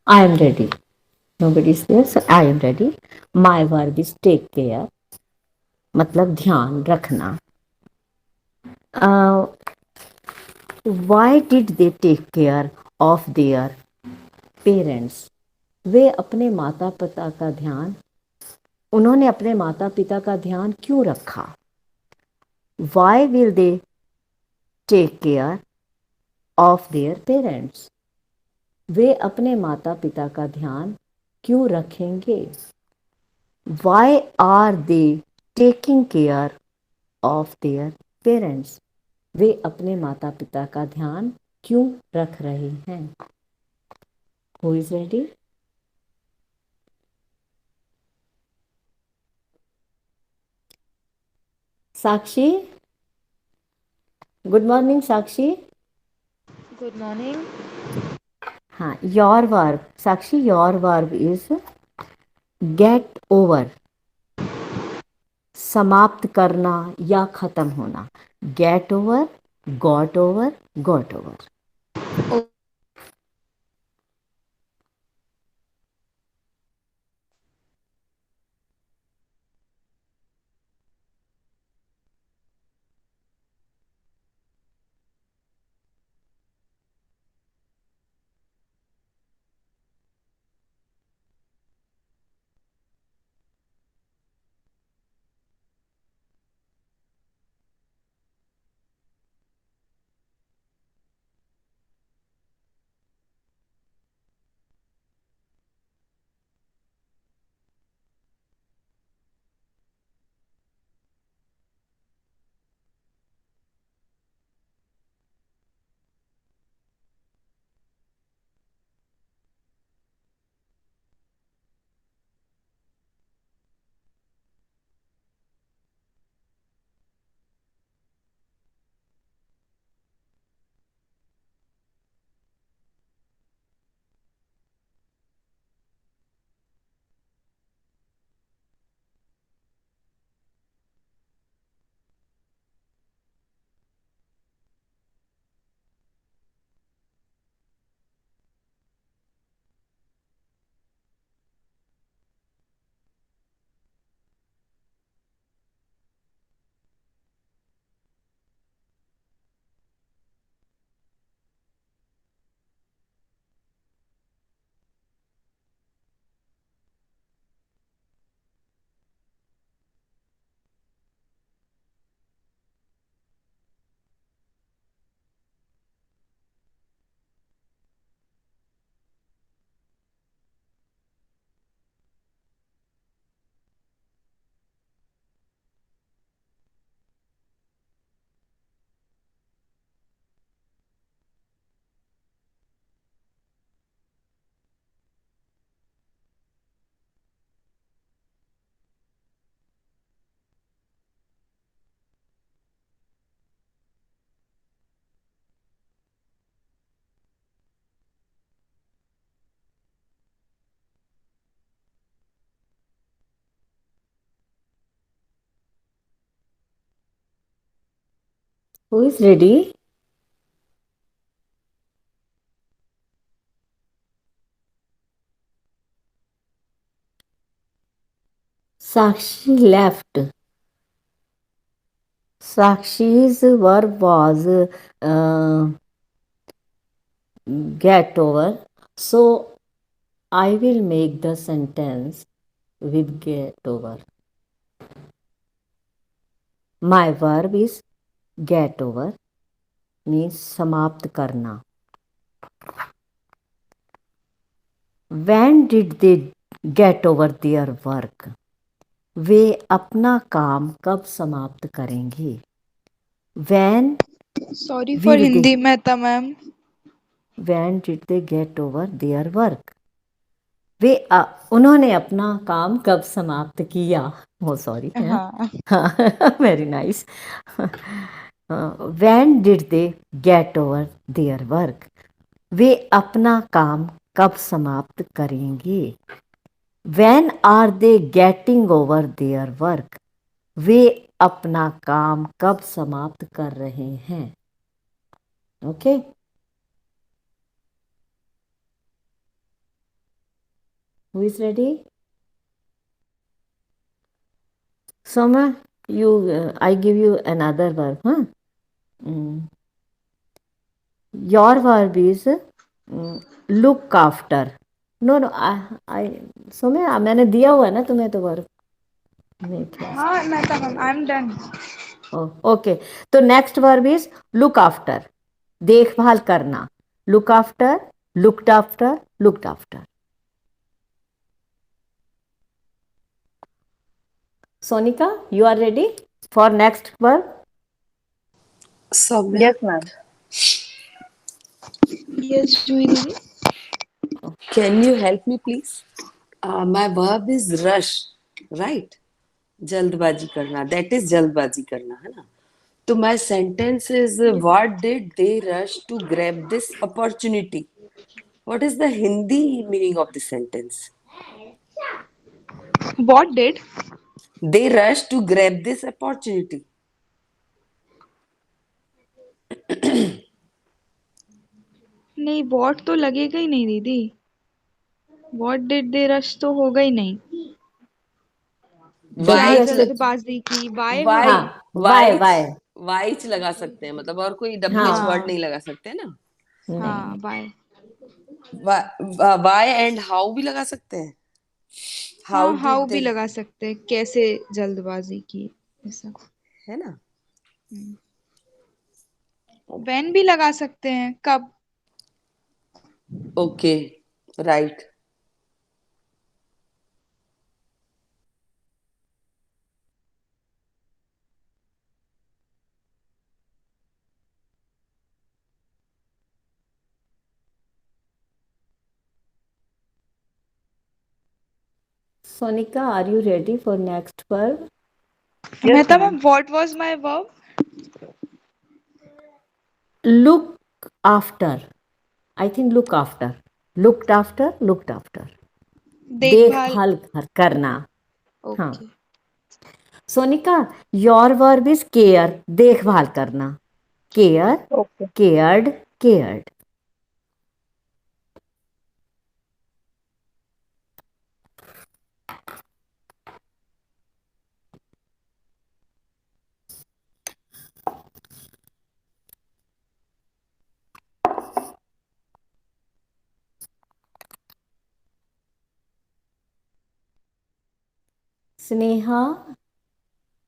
I am ready. Nobody is there, so I am ready. My verb is take care. मतलब ध्यान रखना. uh, why did they take care of their parents? वे अपने माता पिता का ध्यान उन्होंने अपने माता पिता का ध्यान क्यों रखा? Why will they take care of their parents? वे अपने माता पिता का ध्यान क्यों रखेंगे? Why are they taking care of their parents? वे अपने माता पिता का ध्यान क्यों रख रहे हैं? Who is ready? Sakshi. Good morning Sakshi. Good morning. हाँ, your verb Sakshi, your verb is get over. समाप्त करना या खत्म होना. Get over, got over, got over. Who is ready? Sakshi left. Sakshi's verb was get over. So I will make the sentence with get over. My verb is get over, means समाप्त करना. When did they get over their work? वे अपना काम कब समाप्त करेंगे? When Sorry for will they? Hindi, Mehta ma'am. When did they get over their work? वे उन्होंने अपना काम कब समाप्त किया? Oh, sorry. हाँ. Very nice. When did they get over their work? वे अपना काम कब समाप्त करेंगे? When are they getting over their work? वे अपना काम कब समाप्त कर रहे हैं? Okay. Who is ready? Soma, I give you another verb. Huh? Mm. Your verb is look after. No, no, Soma, मैंने दिया हुआ है ना तुम्हें तो वर्ब नहीं थे. हाँ Mehta ma'am, I am done. Okay, तो next verb is look after, देखभाल करना. Look after, looked after, looked after. Sonika, you are ready for next verb? Soumya, Yes, ma'am. Yes Juhi दीदी। can you help me please? My verb is rush, right? जल्दबाजी करना, that is जल्दबाजी करना, है ना? तो my sentence is what did they rush to grab this opportunity? What is the Hindi meaning of this sentence? What did? They rushed to grab this opportunity. नहीं, what तो लगेगा ही नहीं दीदी। व्हाट डिड दे रश तो होगा ही नहीं। क्या W H. जल्दबाजी की, वाई हाँ, होगा। Y वाइच, Y. वाइच लगा सकते हैं, मतलब और कोई WH वर्ड हाँ, हाँ नहीं लगा सकते ना. हाँ, नहीं. वाई। वाई एंड हाउ भी लगा सकते हैं. हाउ हाँ, डिड हाउ भी दे, लगा सकते हैं, कैसे जल्दबाजी की, ऐसा। है ना. व्हेन भी लगा सकते हैं, कब। Okay, right. Sonika, are you ready for next verb? Yes, Mehta ma'am. Ma'am, what was my verb? Look after. I think look after. Looked after, looked after. देखभाल। देखभाल करना. हाँ. Okay. Sonika, your verb is care, देखभाल करना. Care, Okay. Cared, cared. Sneha,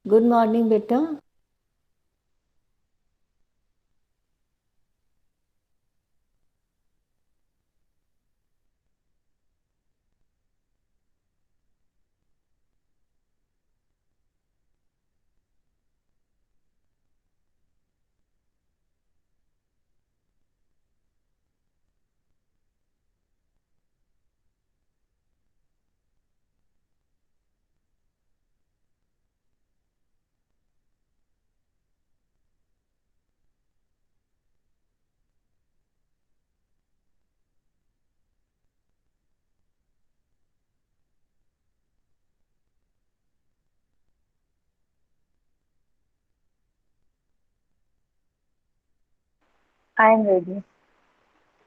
good morning बेटा. I am ready.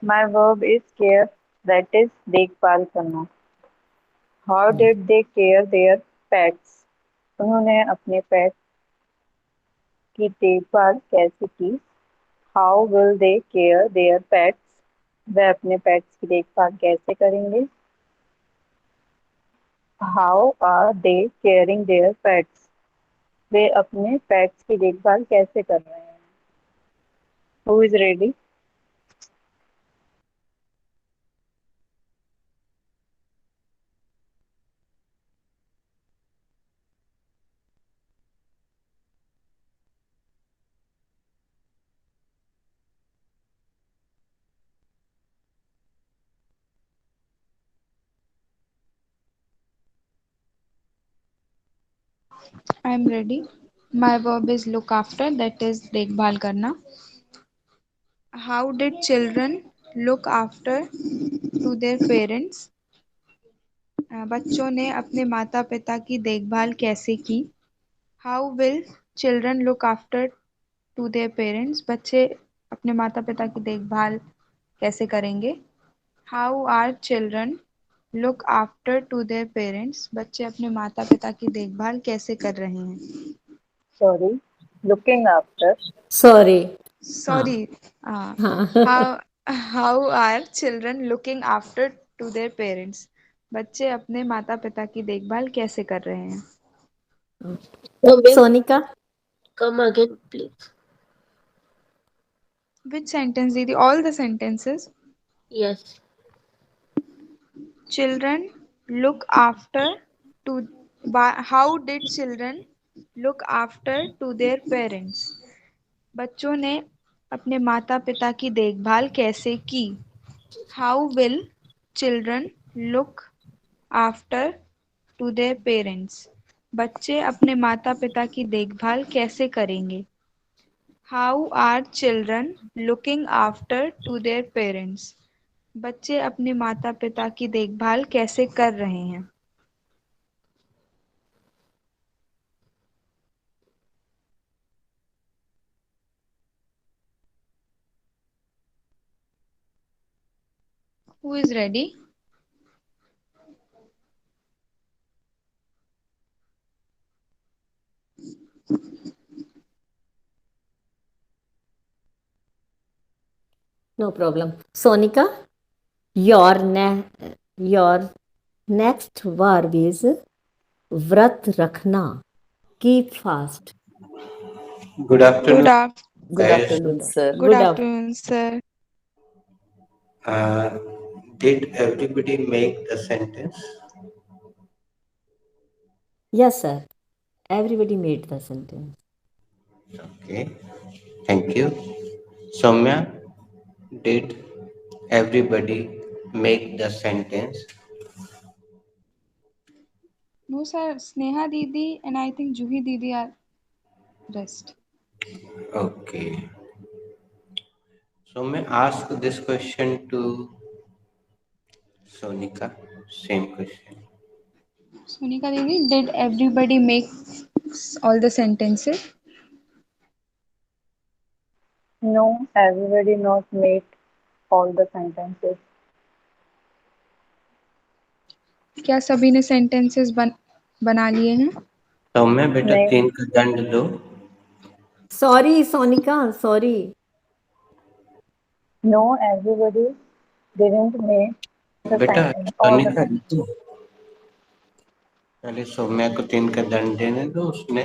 My verb is care, that is देखभाल करना. How did they care their pets? उन्होंने अपने पेट की देखभाल कैसे की? How will they care their pets? वे अपने पेट्स की देखभाल कैसे करेंगे? How are they caring their pets? वे अपने पेट्स की देखभाल कैसे कर रहे हैं? Who is ready? I am ready. My verb is look after, that is देखभाल करना। How did children look after to their parents? बच्चों ने अपने माता पिता की देखभाल कैसे की? How will children look after to their parents? बच्चे अपने माता पिता की देखभाल कैसे करेंगे? How are children look after to their parents. बच्चे अपने माता पिता की देखभाल कैसे कर रहे हैं? Sorry, looking after. सॉरी. हाँ. Sorry. हाँ. How are children looking after to their parents? बच्चे अपने माता पिता की देखभाल कैसे कर रहे हैं? No, ma'am, Sonika. come again, please. Which sentence, Didi? All the sentences. Yes. Children look after to. How did children look after to their parents? बच्चों ने अपने माता पिता की देखभाल कैसे की? How will children look after to their parents? बच्चे अपने माता पिता की देखभाल कैसे करेंगे? How are children looking after to their parents? बच्चे अपने माता पिता की देखभाल कैसे कर रहे हैं? Who is ready? No problem. Sonika, your your next verb is व्रत रखना. Keep fast. Good afternoon, Good guys. afternoon, sir. Good afternoon, sir. Did everybody make the sentence? Yes, sir. Everybody made the sentence. Okay, thank you. Soumya, did everybody make the sentence? No, sir. Sneha Didi and I think Juhi Didi are rest. Okay. Soumya, ask this question to Sonika. Same question. Sonika Didi, did everybody make all the sentences? No, everybody not make all the sentences. क्या सभी ने sentences बना लिए हैं? सौम्या बेटा नहीं। 3 का दंड दो. Sorry, Sonika. Sorry. No, everybody didn't make the बेटा sentence, all the Sonika sentences. पहले सौम्या को 3 का दंड देने दो. उसने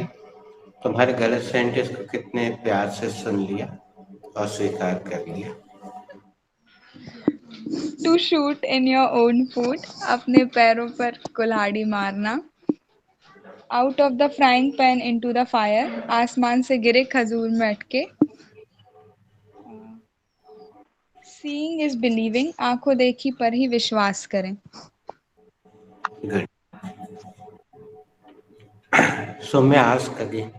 तुम्हारे गलत सेंटेंस को कितने प्यार से सुन लिया और स्वीकार कर लिया. To shoot in your own foot. अपने पैरों पर कुल्हाड़ी मारना. Out of the frying pan into the fire. आसमान से गिरे खजूर में अटके. Seeing is believing. आंखों देखी पर ही विश्वास करें. Good. Saumya ask again.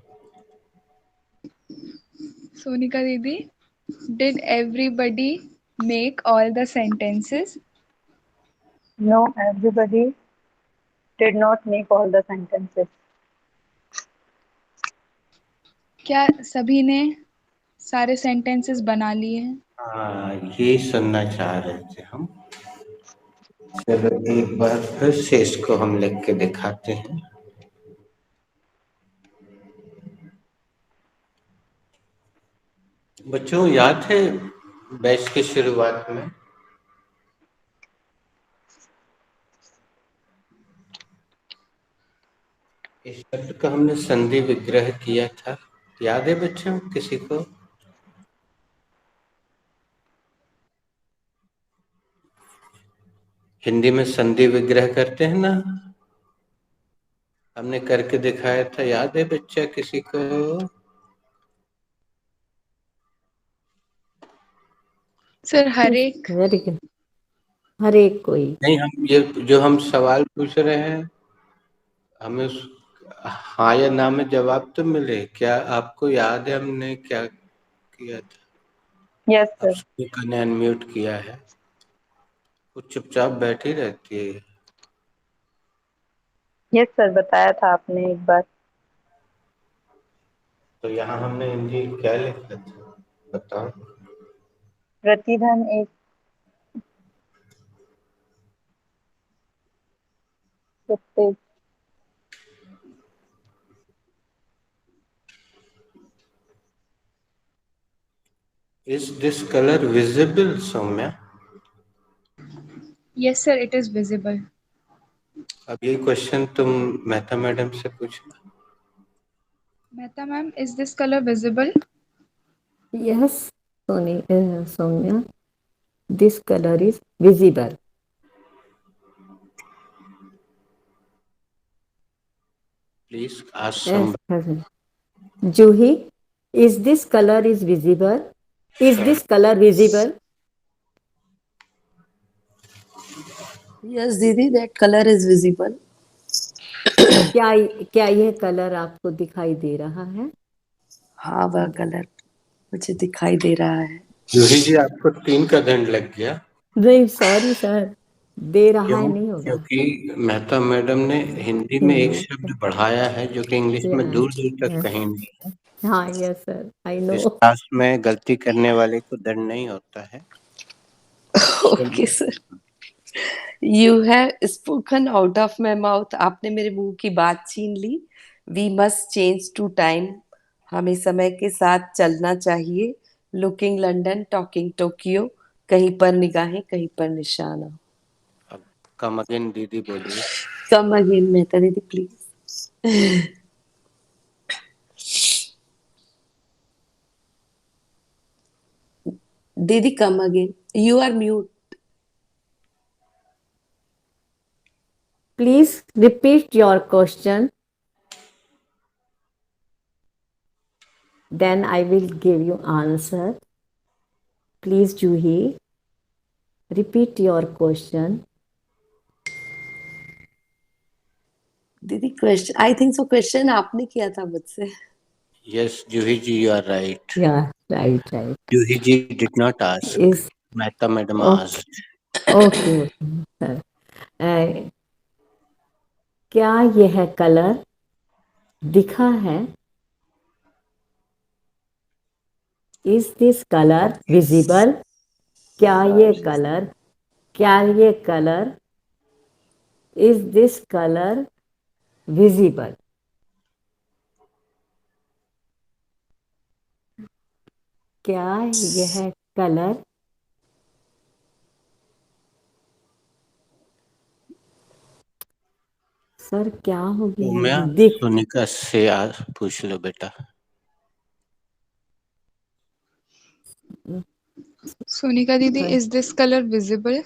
Sonika Didi, did everybody make all the sentences? No, everybody did not make all the sentences. क्या सभी ने सारे sentences बना लिए हैं? हाँ, ये सुनना चाह रहे थे हम. चलो एक बार फिर से इसको हम लिख के दिखाते हैं. बच्चों याद है बैच की शुरुआत में इस शब्द का हमने संधि विग्रह किया था. याद है बच्चों किसी को? हिंदी में संधि विग्रह करते हैं ना, हमने करके दिखाया था. याद है बच्चा किसी को? सर हर एक. Very good. हर एक कोई. नहीं, हम ये जो हम सवाल पूछ रहे हैं हमें उस हाँ या ना में जवाब तो मिले. क्या आपको याद है हमने क्या किया था? Yes, अब sir. सुनिका ने अनम्यूट किया है. कुछ चुपचाप बैठी रहती है. Yes, sir. बताया था आपने एक बार. तो यहाँ हमने हिंदी क्या लिखा था बताओ. प्रतिधन एक कुत्ते। Is this color visible, Saumya? Yes, sir, it is visible. अब ये क्वेश्चन तुम मेहता मैडम से पूछना। Mehta ma'am, is this color visible? Yes, Soumya, this color is visible. Please ask Yes, somebody. Juhi, is this color is visible? Is this color visible? Yes, Didi, that color is visible. क्या क्या यह colour आपको दिखाई दे रहा है? हाँ, वह colour मुझे दिखाई दे रहा है। जूही जी, आपको 3 का दंड लग गया। नहीं, सॉरी सर, दे रहा क्यों? है नहीं होगा। क्योंकि मेहता मैडम ने हिंदी में एक शब्द बढ़ाया है जो कि इंग्लिश में दूर दूर तक कहीं नहीं है। हाँ, यस सर, आई इस नो। क्लास में गलती करने वाले को दंड नहीं होता है। Okay sir. You have spoken out of my mouth. आपने मेरे मुंह की बात छीन ली। We must change to time. हमें समय के साथ चलना चाहिए। Looking London, talking Tokyo. कहीं पर निगाहें, कहीं पर निशाना। अब कम अगेन दीदी बोलिए। कम अगेन मेहता दीदी प्लीज। दीदी come again, you are mute. Please repeat your question. Then I will give you answer. Please, Juhi, repeat your question. दीदी क्वेश्चन, आई थिंक सो क्वेश्चन आपने किया था मुझसे। Yes, Juhi ji, you are right. Yeah, right. Juhi ji did not ask. Is Mehta madam okay, asked. okay, sir. Uh, क्या यह colour दिखा है? Is this color visible? क्या ये colour is this color visible? क्या यह colour sir क्या हो सौम्या, गया? दिख सोनिका से पूछ लो बेटा। Sonika Didi, is this color visible?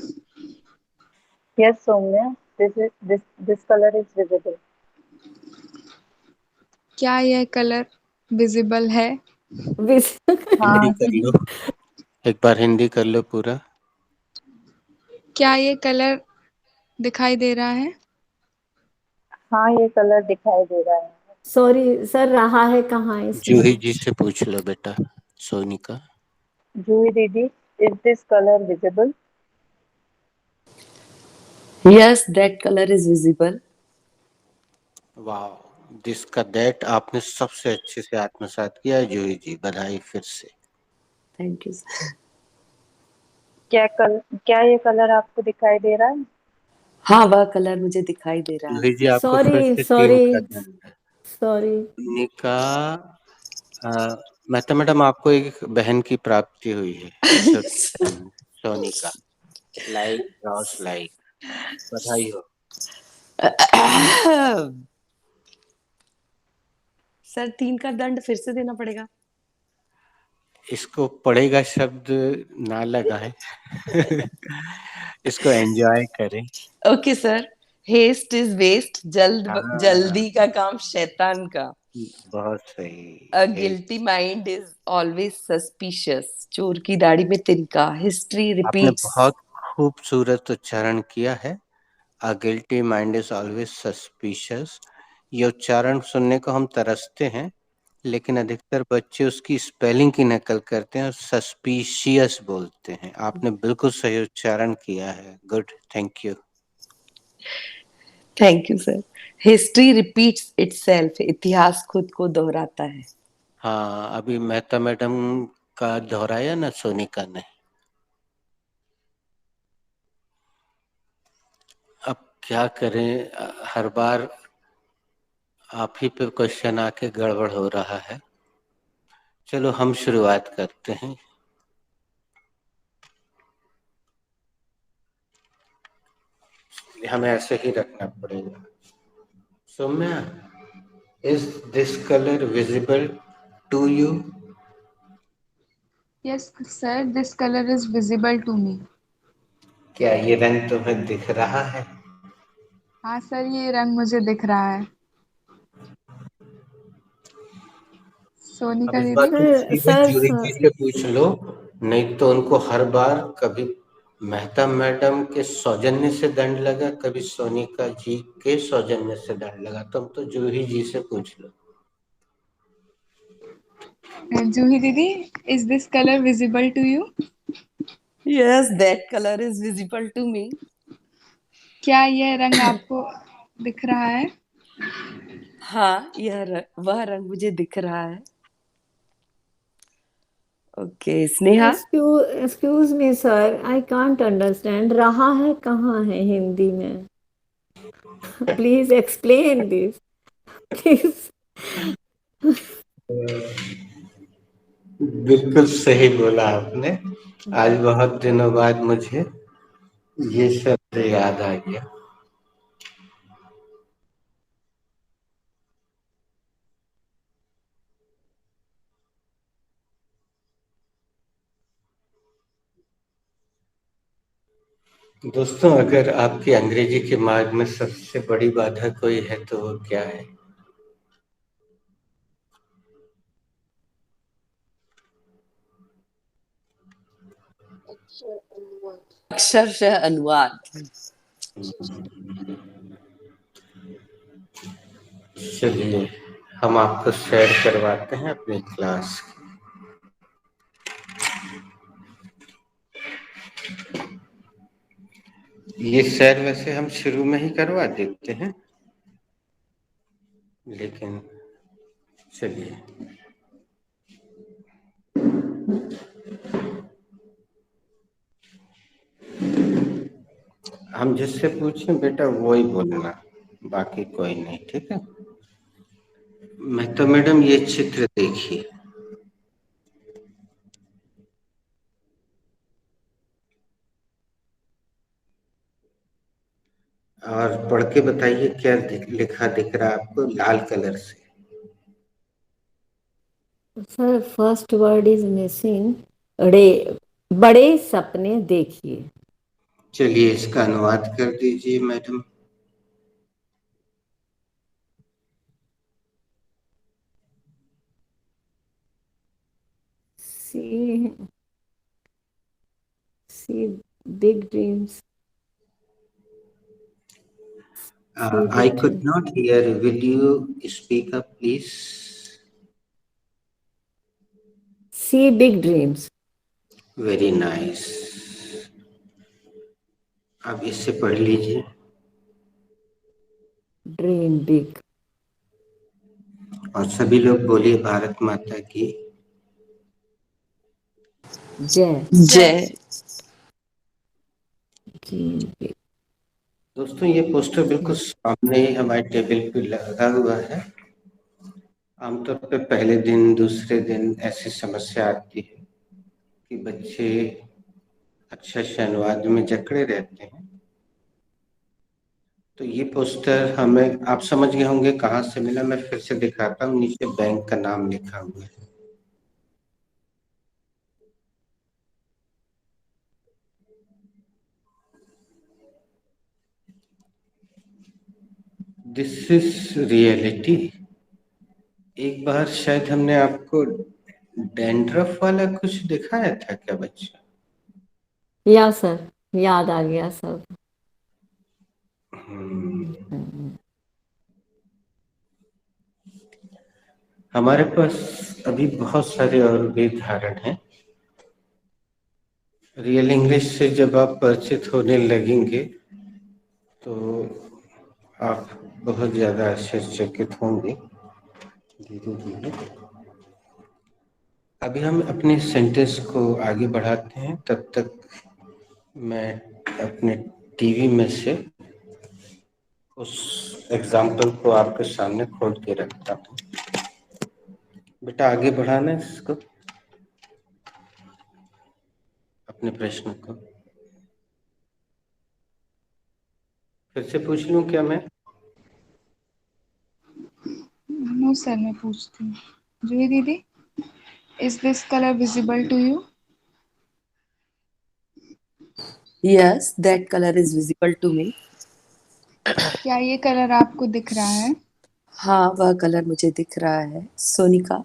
Yes, Soumya, this color is visible. क्या यह कलर विजिबल है? हिंदी हाँ, कर लो, एक बार हिंदी कर लो पूरा। क्या ये कलर दिखाई दे रहा है? हाँ, ये कलर दिखाई दे रहा है। सॉरी सर, रहा है कहाँ इसमें? जूही जी से पूछ लो बेटा, Sonika. Juhi Didi, is this color visible? Yes, that colour is visible. वाह, जिसका दैट आपने सबसे अच्छे से आत्मसात किया है जूही जी, बधाई फिर से। Thank you. क्या ये कलर आपको दिखाई दे रहा है? हाँ, वह कलर मुझे दिखाई दे रहा जूही है। जी, आपको फिर से 3 का दंड है। सॉरी। सोनिका, मेहता मैडम, आपको एक बहन की प्राप्ति हुई है, छोटी बहन सोनिका। लाइक क्रॉस लाइक, बधाई हो। सर 3 का दंड फिर से देना पड़ेगा। इसको पढ़ेगा शब्द ना लगाए। इसको एंजॉय करें। Okay sir. Haste is waste. हाँ, जल्दी का काम शैतान का। बहुत सही। A guilty mind is always suspicious. चोर की दाढ़ी में तिनका। हिस्ट्री आपने रिपीट्स। बहुत खूबसूरत उच्चारण किया है। A guilty mind is always suspicious। ये उच्चारण सुनने को हम तरसते हैं, लेकिन अधिकतर बच्चे उसकी स्पेलिंग की नकल करते हैं और सस्पिशियस बोलते हैं। आपने बिल्कुल सही उच्चारण किया है। Good, thank you. Thank you sir. History repeats itself. इतिहास खुद को दोहराता है। हाँ, अभी मेहता मैडम का दोहराया ना सोनिका ने। अब क्या करें, हर बार आप ही पे क्वेश्चन आके गड़बड़ हो रहा है। चलो हम शुरुआत करते हैं। हमें ऐसे ही रखना पड़ेगा। Saumya, is this colour visible to you? Yes, sir, this color is visible to me. क्या ये रंग तुम्हें दिख रहा है? हाँ सर, ये रंग मुझे दिख रहा है। अब सोनिका इस बात दीदी। को सर सीधे सर जूही सर जी से पूछ लो, नहीं तो उनको हर बार कभी मेहता मैडम के सौजन्य से दंड लगा, कभी सोनिका जी के सौजन्य से दंड लगा। तुम तो जूही जी से पूछ लो। जूही दीदी, is this color visible to you? Yes, that color is visible to me. क्या यह रंग आपको दिख रहा है? हाँ, वह रंग मुझे दिख रहा है। Okay, Sneha. Excuse me sir, I can't understand. रहा है कहाँ है हिंदी में? Please explain this, please. बिल्कुल सही बोला आपने। आज बहुत दिनों बाद मुझे ये शब्द याद आ गया। दोस्तों, अगर आपकी अंग्रेजी के मार्ग में सबसे बड़ी बाधा कोई है तो वो क्या है? अक्षरशः अनुवाद। चलिए, हम आपको शेयर करवाते हैं अपनी क्लास की। ये शेयर वैसे हम शुरू में ही करवा देते हैं, लेकिन चलिए। हम जिससे पूछें बेटा वो ही बोलना, बाकी कोई नहीं, ठीक है? मेहता मैडम, ये चित्र देखिए। और पढ़ के बताइए क्या लिखा दिख रहा है आपको लाल कलर से? Sir first word is missing. बड़े बड़े सपने देखिए। चलिए इसका अनुवाद कर दीजिए madam. See see big dreams. I could not hear. Will you speak up, please? See big dreams. Very nice. अब इससे पढ़ लीजिए। Dream big. और सभी लोग बोलिए भारत माता की जय। जय। Dream big. दोस्तों, ये पोस्टर बिल्कुल सामने ही हमारे टेबल पे लगा हुआ है। आमतौर पे पहले दिन दूसरे दिन ऐसी समस्या आती है कि बच्चे अच्छे से अनुवाद में जकड़े रहते हैं। तो ये पोस्टर हमें, आप समझ गए होंगे कहाँ से मिला। मैं फिर से दिखाता हूँ, नीचे बैंक का नाम लिखा हुआ है। This is reality. एक बार शायद हमने आपको डैंड्रफ वाला कुछ दिखाया था क्या बच्चा? या सर, याद आ गया सब। हमारे पास अभी बहुत सारे और भी उदाहरण हैं। रियल इंग्लिश से जब आप परिचित होने लगेंगे तो आप बहुत ज्यादा आश्चर्यचकित होंगे धीरे धीरे। अभी हम अपने सेंटेंस को आगे बढ़ाते हैं, तब तक मैं अपने टीवी में से उस एग्जाम्पल को आपके सामने खोल के रखता हूँ। बेटा आगे बढ़ाना है इसको, अपने प्रश्न को। फिर से पूछ लूं क्या मैं? नो सर, मैं पूछती हूँ। जूही दीदी, is this colour visible to you? Yes, that color is visible to me. क्या ये कलर आपको दिख रहा है? हाँ, वह कलर मुझे दिख रहा है। Sonika,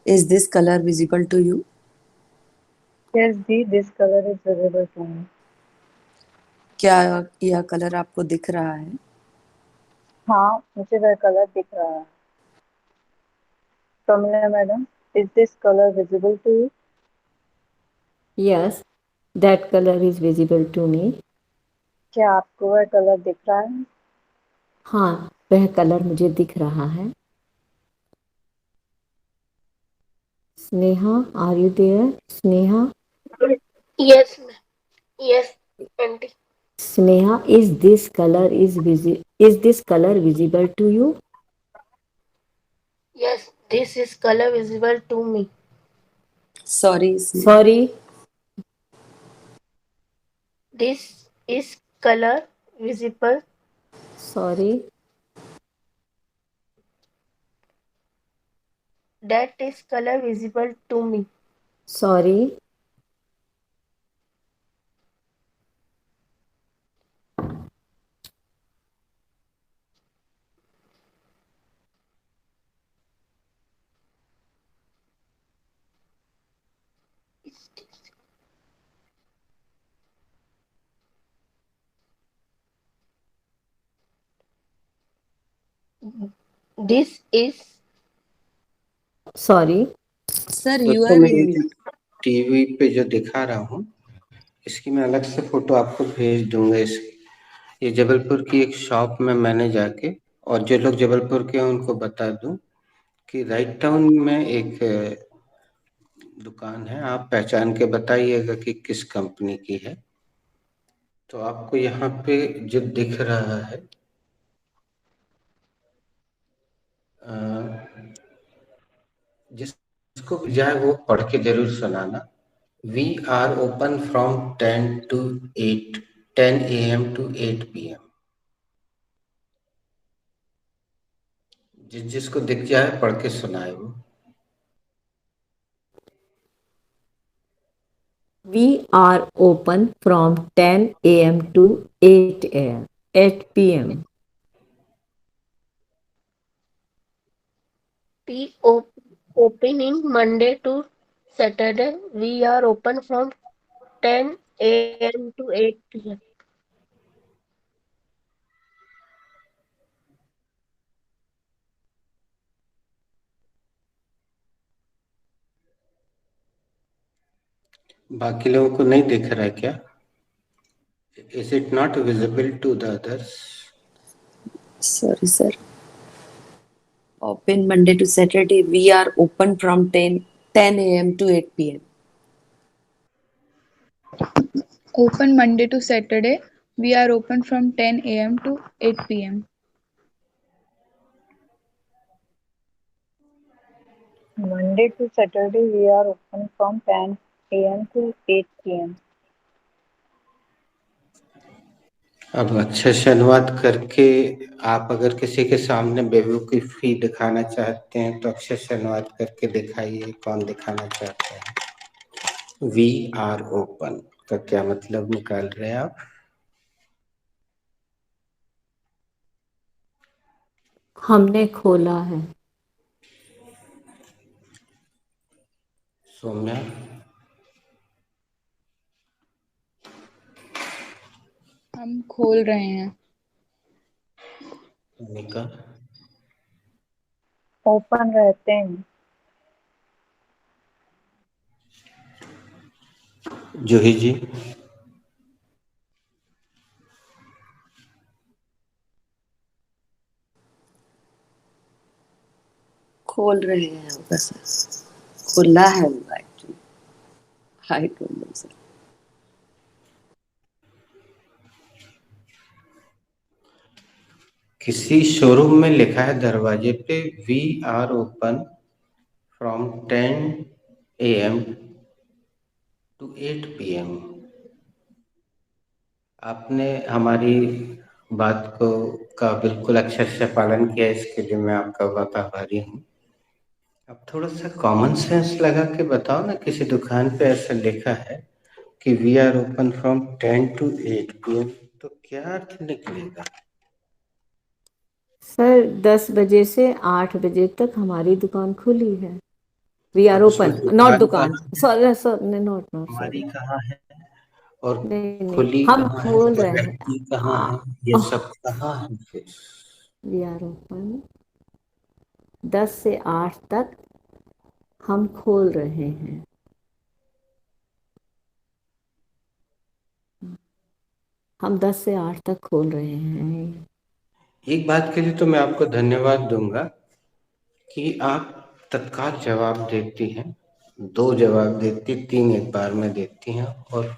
is this color visible to you? Yes, Ji, this color is visible to me. क्या यह कलर आपको दिख रहा है? हाँ, मुझे वह कलर दिख रहा है। Pramila madam, is this color visible to you? Yes, that color is visible to me. क्या आपको वह कलर दिख रहा है? हाँ, वह कलर मुझे दिख रहा है। Sneha, are you there? Sneha, Yes, ma'am. Yes, auntie. Sneha, is this color visible to you? Yes, this is color visible to me. Sorry, Sneha. Sorry, This is color visible. sorry, That is color visible to me. sorry. This is Sorry. Sir, you दोस्तों are मैं ये in जो mute. TV पे जो दिखा रहा हूँ, इसकी मैं अलग से फोटो आपको भेज दूंगा। ये जबलपुर की एक शॉप में मैंने जाके, और जो लोग जबलपुर के हैं उनको बता दूं कि राइट टाउन में एक दुकान है, आप पहचान के बताइएगा कि किस कंपनी की है। तो आपको यहाँ पे जो दिख रहा है, जिसको जाए वो पढ़ के जरूर सुनाना। We are open from 10 a.m. to 8 p.m. जिसको दिख जाए पढ़ के सुनाए वो। We are open from 10 a.m. to 8 a.m. 8 p.m. P opening Monday to Saturday. We are open from 10 a.m. to 8 p.m. बाकी लोगों को नहीं दिख रहा है क्या? Is it not visible to the others? Sorry, sir. Open Monday to Saturday. We are open from 10 a.m. to 8 p.m. Open Monday to Saturday. We are open from 10 a.m. to 8 p.m. Monday to Saturday, we are open from 10 a.m. to 8 p.m. अब अच्छे से अनुवाद करके आप अगर किसी के सामने बेवकूफ़ी दिखाना चाहते हैं तो अच्छे से अनुवाद करके दिखाइए। कौन दिखाना चाहता है? वी आर ओपन का क्या मतलब निकाल रहे हैं आप? हमने खोला है। सौम्या, हम खोल रहे हैं। निका, ओपन रहते हैं। जूही जी, खोल रहे हैं होगा सर। खुला है होगा actually. I don't know sir. किसी शोरूम में लिखा है दरवाजे पे we are open from 10 AM to 8 PM। आपने हमारी बात को का बिल्कुल अक्षर से पालन किया, इसके लिए मैं आपका बहुत आभारी हूँ। अब थोड़ा सा कॉमन सेंस लगा के बताओ ना, किसी दुकान पे ऐसा लिखा है कि we are open from 10 to 8 PM, तो क्या अर्थ निकलेगा? सर 10 बजे से 8 बजे तक हमारी दुकान खुली है। वी आर अब उसमें ओपन, नॉट दुकान दुकान, कहाँ है, सॉरी सॉरी, नॉट नॉट हमारी सॉरी, कहाँ है, और नहीं नहीं, खुली हम कहाँ है, खोल और रहे हैं। व्यक्ति कहाँ है, ये सब कहाँ है फिर? वी आर ओपन 10 से 8 तक हम खोल रहे हैं। हम 10 से 8 तक खोल रहे हैं। एक बात के लिए तो मैं आपको धन्यवाद दूंगा कि आप तत्काल जवाब देती हैं, 2 जवाब देती, 3 एक बार में देती हैं। और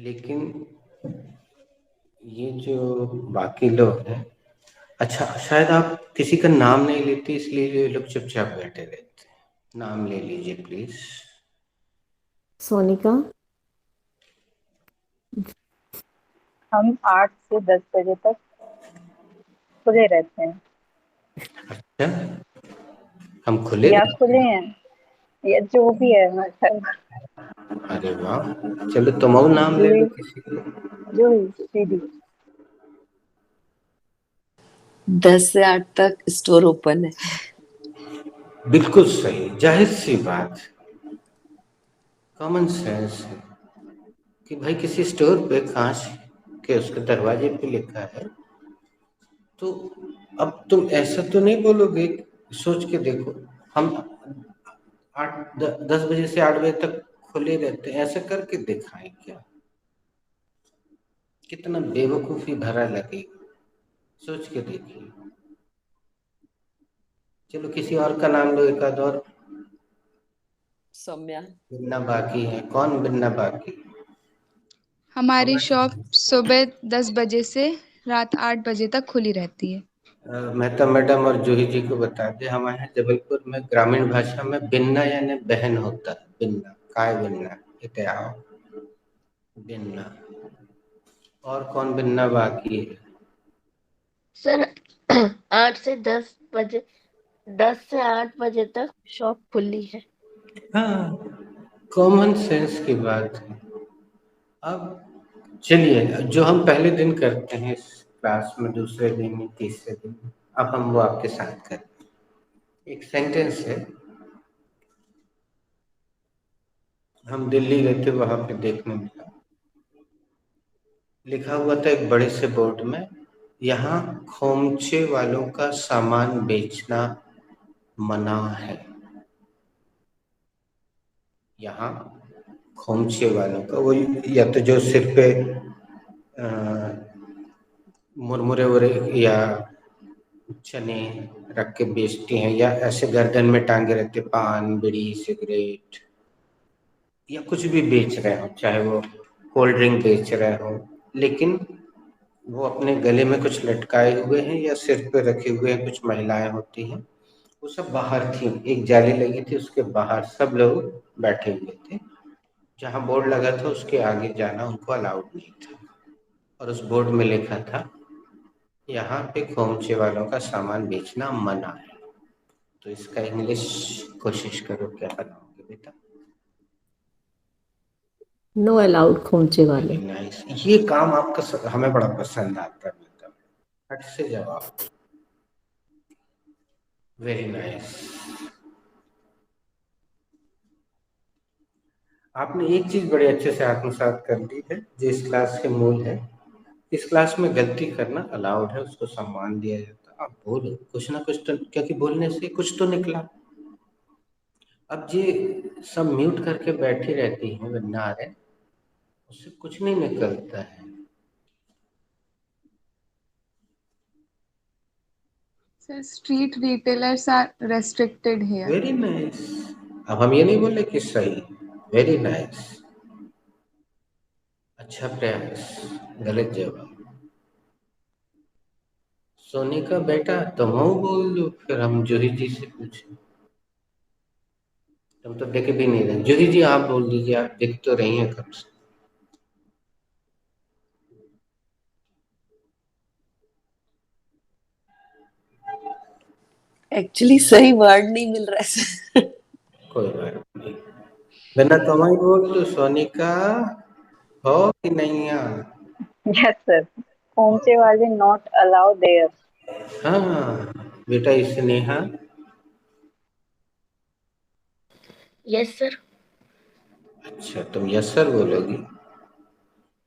लेकिन ये जो बाकी लोग हैं, अच्छा शायद आप किसी का नाम नहीं लेती, इसलिए ये लोग चुपचाप बैठे रहते हैं। नाम ले लीजिए प्लीज। सोनिका। हम 8 से 10 बजे तक खुले रहते हैं। अच्छा, हम खुले या रहते खुले हैं? हैं, या जो भी है मतलब। अरे वाह, चलो तुम नाम ले लो जूही, किसी को। जूही, दीदी। 10 से 8 तक स्टोर ओपन है। बिल्कुल सही, जाहिर सी बात, कॉमन सेंस है कि भाई किसी स्टोर पे कांच के उसके दरवाजे पे लिखा है, तो अब तुम ऐसा तो नहीं बोलोगे। सोच के देखो, हम 10 बजे से 8 बजे तक खुले रहते हैं, ऐसा करके दिखाएं क्या? कितना बेवकूफी भरा लगेगा, सोच के देखिए। चलो किसी और का नाम लो, एक आध और। सौम्या। बिन्ना बाकी है, कौन बिन्ना बाकी? हमारी हमारे शॉप सुबह 10 बजे से रात 8 बजे तक खुली रहती है। मेहता मैडम और जूही जी को बता दें, हमारे यहाँ जबलपुर में ग्रामीण भाषा में बिन्ना यानी बहन होता है। बिन्ना काय बिन्ना, इते आओ बिन्ना। और कौन बिन्ना बाकी है? सर 8 से 10 बजे, 10 से 8 बजे तक शॉप खुली है। हाँ, कॉमन सेंस की बात है। अब चलिए, जो हम पहले दिन करते हैं इस क्लास में, दूसरे दिन, तीसरे दिन, अब हम वो आपके साथ करते हैं। एक सेंटेंस है, हम दिल्ली गए थे, वहां पे देखने मिला, लिखा हुआ था एक बड़े से बोर्ड में, यहाँ खोमचे वालों का सामान बेचना मना है। यहाँ खोमचे वालों का, वो या तो जो सिर पे मुरमुरे वुरे या चने रख के बेचती हैं, या ऐसे गर्दन में टांगे रहते पान बीड़ी सिगरेट, या कुछ भी बेच रहे हो, चाहे वो कोल्ड ड्रिंक बेच रहे हो, लेकिन वो अपने गले में कुछ लटकाए हुए हैं या सिर पे रखे हुए हैं। कुछ महिलाएं होती हैं, वो सब बाहर थी, एक जाली लगी थी, उसके बाहर सब लोग बैठे हुए थे। जहाँ बोर्ड लगा था उसके आगे जाना उनको अलाउड नहीं था, और उस बोर्ड में लिखा था यहाँ पे खोमचे वालों का सामान बेचना मना है। तो इसका इंग्लिश कोशिश करो, क्या बनाओगे बेटा? नो अलाउड खोमचे वेरी वाले। नाइस, ये काम आपका हमें बड़ा पसंद आता है बेटा, फट से जवाब। Very nice. आपने एक चीज बड़े अच्छे से आत्मसात कर ली है, जो इस क्लास के मूल है। इस क्लास में गलती करना अलाउड है, उसको सम्मान दिया जाता है। आप बोलो कुछ ना कुछ तो, क्योंकि बोलने से कुछ तो निकला। अब ये सब म्यूट करके बैठी रहती हैं बिन्नारे, उससे कुछ नहीं निकलता है। Sir, street retailers are restricted here. Very nice. अब हम ये नहीं बोले कि सही, वेरी नाइस, अच्छा प्रयास, गलत जवाब। सोनी का बेटा तुम हो बोल दो, फिर हम जूही जी से पूछें। तुम तो देख भी नहीं रहे। जूही जी आप बोल दीजिए, आप दिख तो रही हैं कब से। एक्चुअली सही वर्ड नहीं मिल रहा है। कोई बात नहीं, बिना कमाई बोल दो। सोनी का हो कि नहीं यार? यस सर, खोमचे वाले नॉट अलाउ देयर। हाँ बेटा स्नेहा। Yes sir. अच्छा तुम यस सर बोलोगी,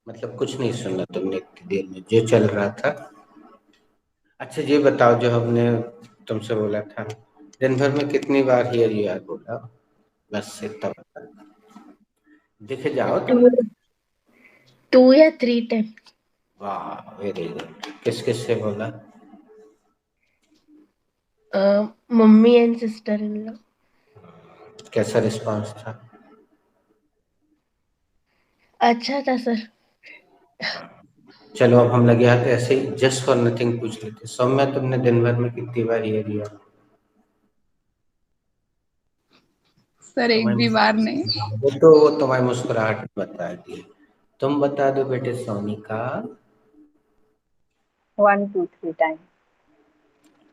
मतलब कुछ नहीं सुना तुमने इतनी देर में जो चल रहा था। अच्छा ये बताओ, जो हमने तुमसे बोला था, दिन भर में कितनी बार हियर यू आर बोला? बस इतना बता, दिख जाओ टू तुम। 2 या 3 टाइम। वाह वेरी गुड। किस किस से बोला? Mummy and sister in law. कैसा रिस्पांस था? अच्छा था सर। चलो अब हम लगे हाथ ऐसे ही जस्ट फॉर नथिंग पूछ लेते। सौम्या तुमने दिन भर में कितनी बार हियर यू आर? सर एक भी बार नहीं। वो तुम्हारी मुस्कुराहट बता दी। तुम बता दो बेटे सोनिका। 1 to 3 टाइम्स,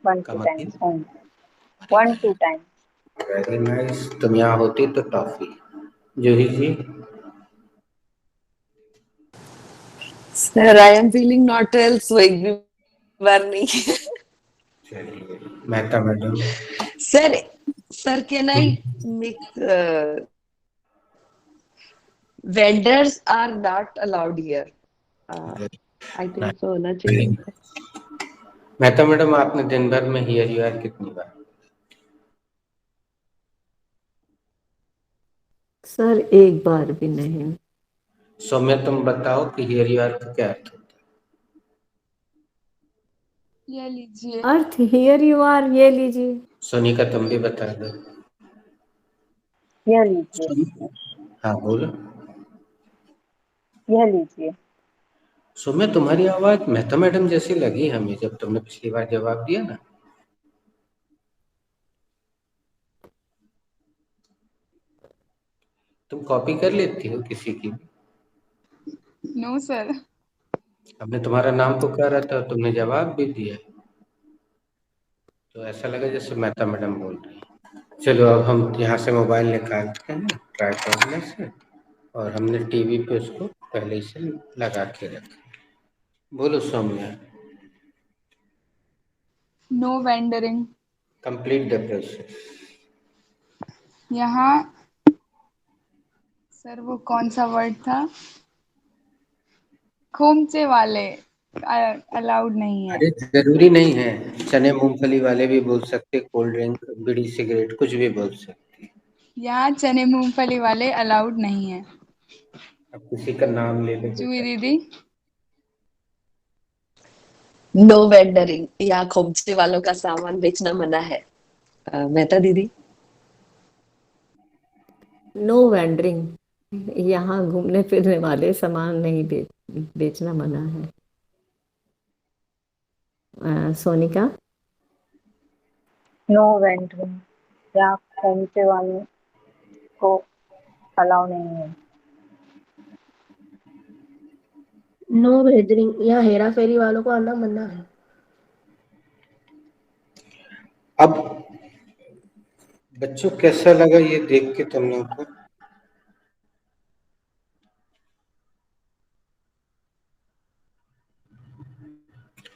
1 का 2 मतलब? Times only, 1 2 times. Very nice. तुम यहाँ होती तो toffee. Juhi ji. Sir I am feeling not well, so एक भी बार नहीं। चलिए Mehta madam. Sir, sir can I mix, vendors are not allowed here. I think so होना चाहिए। मेहता मैडम आपने दिन भर में हियर यू आर कितनी बार? सर एक बार भी नहीं। सौम्या तुम बताओ कि हियर यू आर का क्या अर्थ होता ये लीजिए। अर्थ हियर यू आर, ये लीजिए। है? सोनिका तुम भी बता दो। यह लीजिए, हाँ बोलो। यह लीजिए। सौम्या तुम्हारी आवाज मेहता मैडम जैसी लगी हमें जब तुमने पिछली बार जवाब दिया ना। तुम कॉपी कर लेती हो किसी की भी? No sir. हमने तुम्हारा नाम पुकारा था, तुमने जवाब भी दिया, तो ऐसा लगा जैसे मेहता मैडम बोल रही हैं। चलो अब हम यहाँ से मोबाइल निकालते हैं ट्राइपॉड में से, और हमने टीवी पे उसको पहले से लगा के रखा। बोलो Saumya. No vendoring. Complete the process. यहाँ सर वो कौन सा वर्ड था? खोमचे वाले अलाउड नहीं है। अरे जरूरी नहीं है, चने मूंगफली वाले भी बोल सकते, कोल्ड ड्रिंक बीड़ी सिगरेट कुछ भी बोल सकते। यहाँ चने मूंगफली वाले अलाउड नहीं है। अब किसी का नाम ले लो चुई बेटा। दीदी। नो वेंडरिंग, यहाँ खोमचे वालों का सामान बेचना मना है। मेहता दीदी। नो वेंडरिंग, यहाँ घूमने फिरने वाले सामान नहीं बेचना मना है। सोनिका। नो वेंडरिंग, या खोमचे वालों को अलाउ नहीं है। नो वेदरिंग, यहाँ हेरा फेरी वालों को आना मना है। अब बच्चों कैसा लगा ये देख के तुम लोगों को?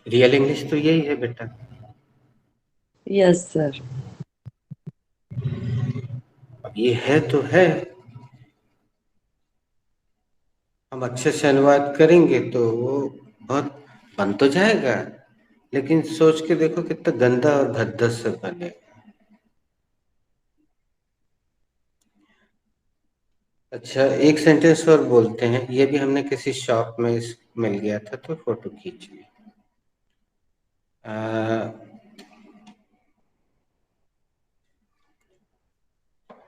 रियल इंग्लिश तो यही है बेटा। Yes sir. अब ये है तो है, हम अच्छे से अनुवाद करेंगे तो वो बहुत बन तो जाएगा, लेकिन सोच के देखो कितना गंदा और भद्दा सा बनेगा। अच्छा एक सेंटेंस और बोलते हैं, ये भी हमने किसी शॉप में मिल गया था तो फोटो खींच ली।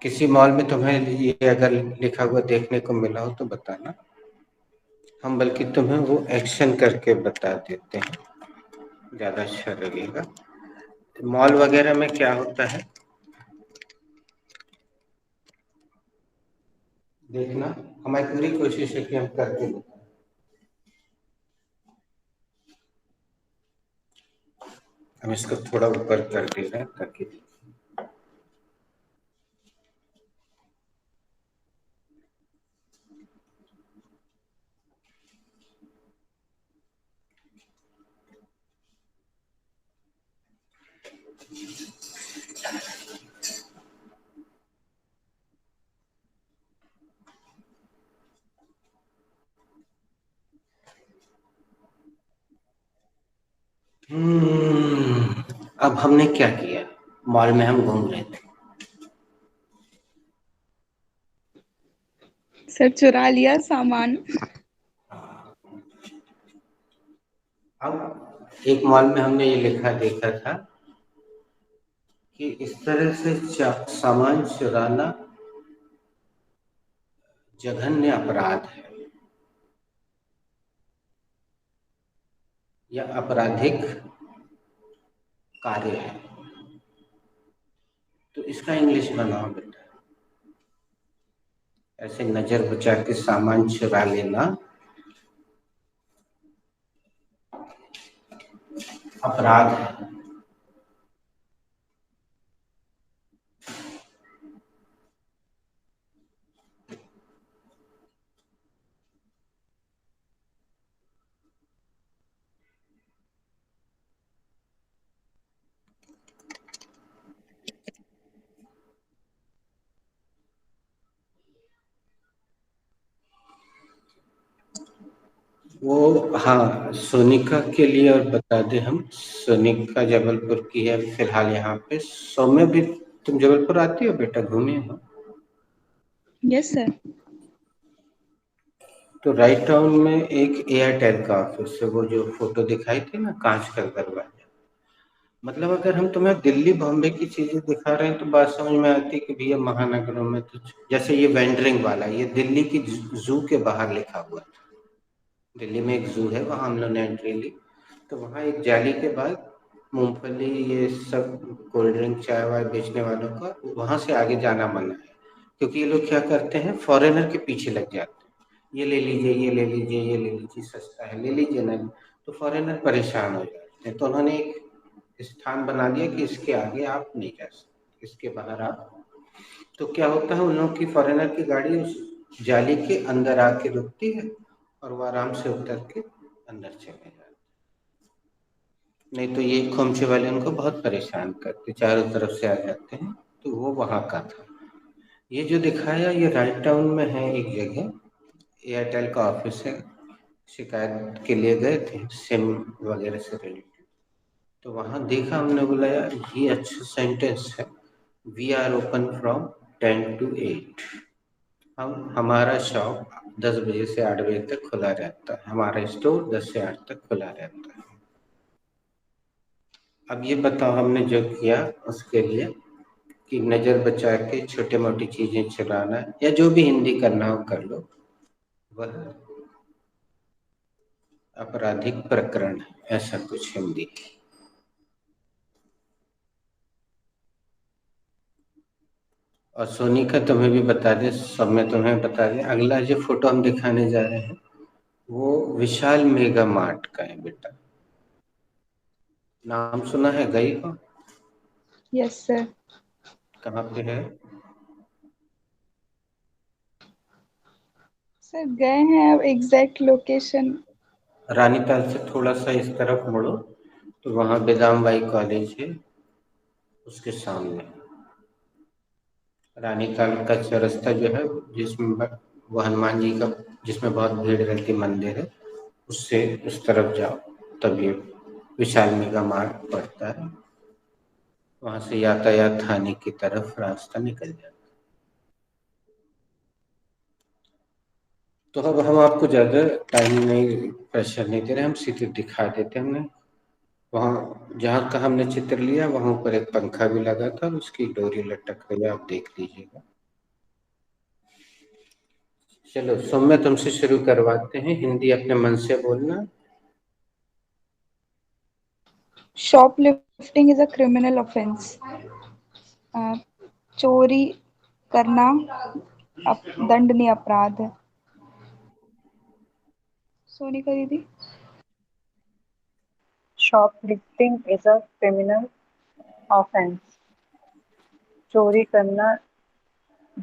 किसी मॉल में तुम्हें ये अगर लिखा हुआ देखने को मिला हो तो बताना, हम बल्कि तुम्हें वो एक्शन करके बता देते हैं। ज्यादा अच्छा लगेगा। मॉल वगैरह में क्या होता है, देखना, हमारी पूरी कोशिश है कि हम करके दें। हम इसको थोड़ा ऊपर कर दे रहे हैं ताकि अब हमने क्या किया, मॉल में हम घूम रहे थे, सर चुरा लिया सामान। अब एक मॉल में हमने ये लिखा देखा था कि इस तरह से सामान चुराना जघन्य अपराध है या आपराधिक कार्य है। तो इसका इंग्लिश बनाओ बेटा, ऐसे नजर बचा के सामान चुरा लेना अपराध है। वो हाँ, सोनिका के लिए और बता दें हम, सोनिका जबलपुर की है फिलहाल यहाँ पे। सौम्य भी, तुम जबलपुर आती हो बेटा, घूमे हो? Yes sir. तो राइट टाउन में एक एयरटेल का ऑफिस है, वो जो फोटो दिखाई थी ना, कांच का दरवाजा। मतलब अगर हम तुम्हें दिल्ली बॉम्बे की चीजें दिखा रहे हैं तो बात समझ में आती है कि भैया महानगरों में तो, जैसे ये वेंडरिंग वाला, ये दिल्ली की जू के बाहर लिखा हुआ था। दिल्ली में एक जू है, वहाँ हम लोग ने एंट्री ली, तो वहाँ एक जाली के बाद मूंगफली, ये सब कोल्ड ड्रिंक चाय वाय बेचने वालों का वहाँ से आगे जाना मना है, क्योंकि ये लोग क्या करते हैं, फॉरेनर के पीछे लग जाते हैं, ये ले लीजिए, ये ले लीजिए, ये ले लीजिए, सस्ता है, ले लीजिए ना। तो फॉरेनर परेशान हो जाते हैं, तो उन्होंने एक स्थान बना दिया कि इसके आगे आप नहीं जा सकते, इसके बाहर आप। तो क्या होता है, उन लोगों की, फॉरेनर की गाड़ी उस जाली के अंदर आके रुकती है और वो आराम से उतर के अंदर चले जाते। नहीं तो ये खोमचे वाले उनको बहुत परेशान करते, चारों तरफ से आ जाते हैं। तो वो वहाँ का था। ये जो दिखाया, ये राइट टाउन में है एक जगह, एयरटेल का ऑफिस है। शिकायत के लिए गए थे सिम वगैरह से रिलेटेड, तो वहाँ देखा हमने, बोला यार ये अच्छा सेंटेंस है, we are open from 10 to 8। हमारा शॉप 10 बजे से 8 बजे तक खुला रहता है, हमारा स्टोर 10 से 8 तक खुला रहता है। अब ये बताओ हमने जो किया उसके लिए, कि नज़र बचा के छोटी मोटी चीज़ें चुराना या जो भी हिंदी करना हो कर लो, वह आपराधिक प्रकरण है, ऐसा कुछ हिंदी। और सोनिका तुम्हें भी बता दें, सब में तुम्हें बता दें, अगला जो फोटो हम दिखाने जा रहे हैं वो विशाल मेगा मार्ट का है बेटा। नाम सुना है, गई हो? Yes sir. कहाँ पे है? सर गए हैं, अब एग्जैक्ट लोकेशन। रानीताल से थोड़ा सा इस तरफ मुड़ो तो वहाँ बेदाम बाई कॉलेज है, उसके सामने। रानीताल का चौरस्ता जो है, जिसमें वो हनुमान जी का, जिसमें बहुत भीड़ रहती मंदिर है, उससे उस तरफ जाओ तब ये विशाल मेगा मार्ट पड़ता है। वहाँ से यातायात थाने की तरफ रास्ता निकल जाता है। तो अब हम आपको ज़्यादा टाइम नहीं, प्रेशर नहीं दे रहे, हम सीधे दिखा देते हैं। हमने वहाँ जहाँ का हमने चित्र लिया वहाँ ऊपर एक पंखा भी लगा था, उसकी डोरी लटक रही है, आप देख लीजिएगा। चलो सौम्य, तुमसे शुरू करवाते हैं, हिंदी अपने मन से बोलना। Shoplifting is a criminal offense. चोरी करना दंडनीय अपराध है। सोनिका दीदी। Shoplifting is a criminal offense. चोरी करना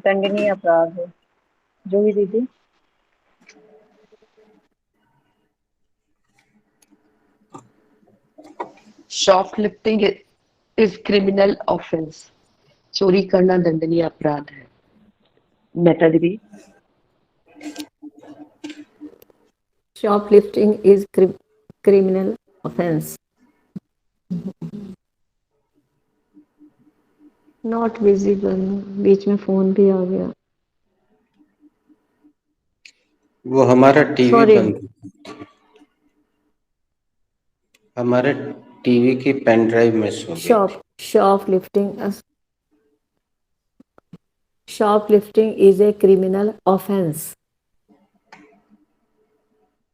दंडनीय अपराध है। जूही दीदी। Shoplifting is criminal offense. चोरी करना दंडनीय अपराध है। मेहता दीदी। Shoplifting is criminal offense. Not visible. बीच में फोन भी आ गया। वो हमारा टीवी Sorry. बंद, हमारे टीवी की पेन ड्राइव मिस हो गई थी। Shoplifting is a criminal offense.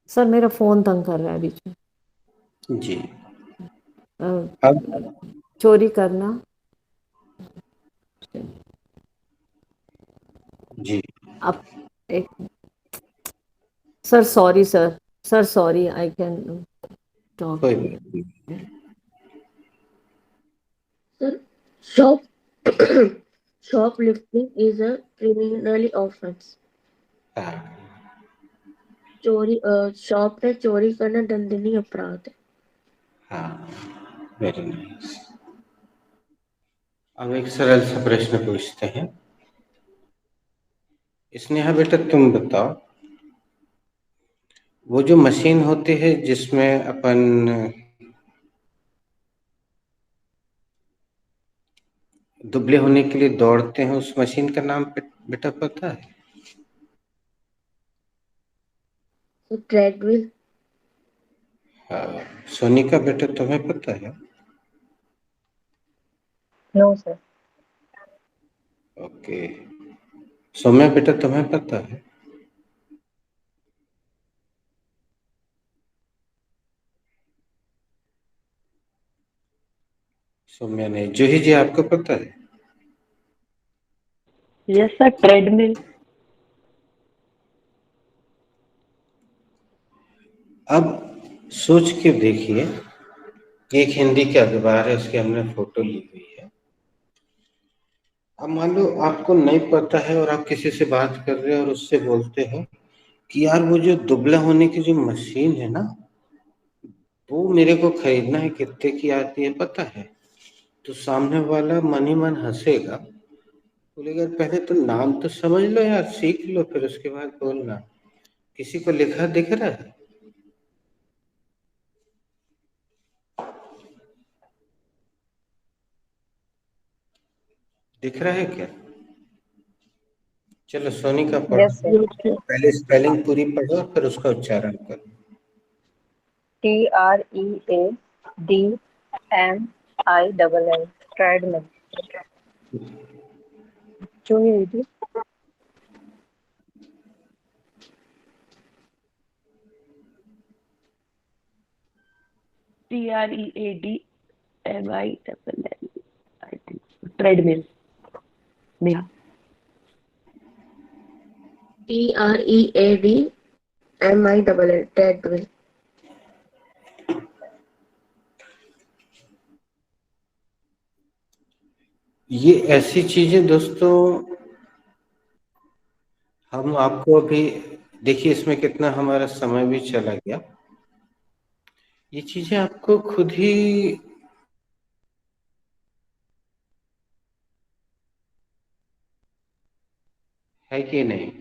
Sir मेरा फोन तंग कर रहा है बीच में। जी। अब चोरी करना। जी। अब एक sir sorry sir sorry I can talk. कोई बात नहीं। Sir, shoplifting is a criminal offense. हाँ, शॉप में चोरी करना दंडनीय अपराध है। हाँ, वेरी नाइस। अब एक सरल सा प्रश्न पूछते हैं। स्नेहा बेटा तुम बताओ, वो जो मशीन होती है जिसमें अपन दुबले होने के लिए दौड़ते हैं, उस मशीन का नाम बेटा पता है? ट्रेडमिल। हाँ, सोनिका बेटा तुम्हें पता है? No sir. ओके। सौम्या बेटा तुम्हें पता है? सौम्या नहीं। जूही जी आपको पता है? Yes sir, treadmill. अब सोच के देखिए, एक हिंदी का अखबार है, उसकी हमने फोटो ली हुई है। अब मान लो आपको नहीं पता है और आप किसी से बात कर रहे हो और उससे बोलते हो कि यार वो जो दुबला होने की जो मशीन है ना, वो मेरे को खरीदना है, कितने की आती है पता है? तो सामने वाला मन ही मन हंसेगा, बोलेगा पहले तो नाम तो समझ लो यार, सीख लो, फिर उसके बाद बोलना। किसी को लिखा दिख रहा है? दिख रहा है क्या? चलो सोनिका पढ़ो। Yes sir. पहले स्पेलिंग पूरी पढ़ो फिर उसका उच्चारण करो। TREADMILL। ट्रेडमिल। जूही दीदी। TREADMILL, I think treadmill. Neha. TREADMILL, treadmill. ये ऐसी चीजें दोस्तों, हम आपको अभी देखिए इसमें कितना हमारा समय भी चला गया। ये चीजें आपको खुद ही है कि नहीं?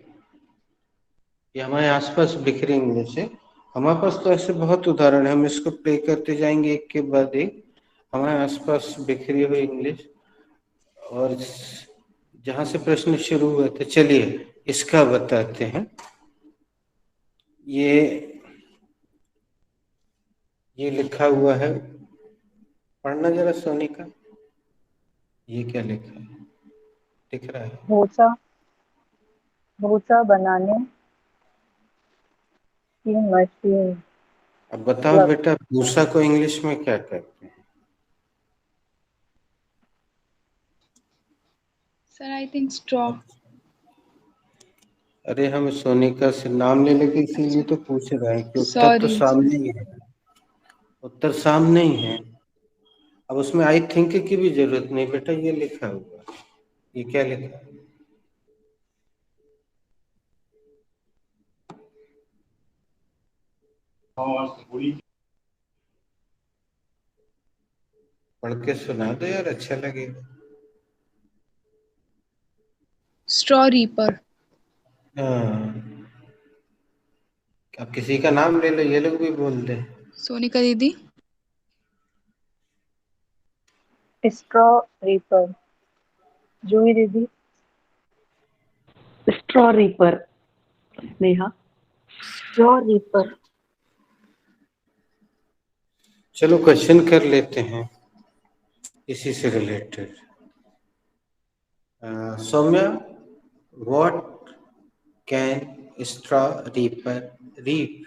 ये हमारे आसपास बिखरी इंग्लिश है। हमारे पास तो ऐसे बहुत उदाहरण है, हम इसको प्ले करते जाएंगे एक के बाद एक। हमारे आसपास बिखरी हुई इंग्लिश। और जहां से प्रश्न शुरू हुए थे, चलिए इसका बताते हैं। ये लिखा हुआ है, पढ़ना जरा सोनिका। ये क्या लिखा है, दिख रहा है? भूसा। भूसा बनाने की मशीन। अब बताओ बेटा, भूसा को इंग्लिश में क्या कहते हैं? Sir, I think straw. अरे हम सोनिका से नाम ले लेके इसीलिए तो पूछ रहे हैं कि उत्तर तो Sorry. सामने ही है। उत्तर सामने ही है। अब उसमें आई थिंक की भी जरूरत नहीं बेटा, ये लिखा हुआ है। ये क्या लिखा है? पढ़ के सुना दो यार, अच्छा लगेगा। Straw reaper. हाँ, अब किसी का नाम ले लो, ये लोग भी बोल दे। Sonika दीदी. straw reaper. जूही दीदी। Straw reaper. Neha. straw reaper. चलो क्वेश्चन कर लेते हैं इसी से related. Saumya, what can straw reaper reap?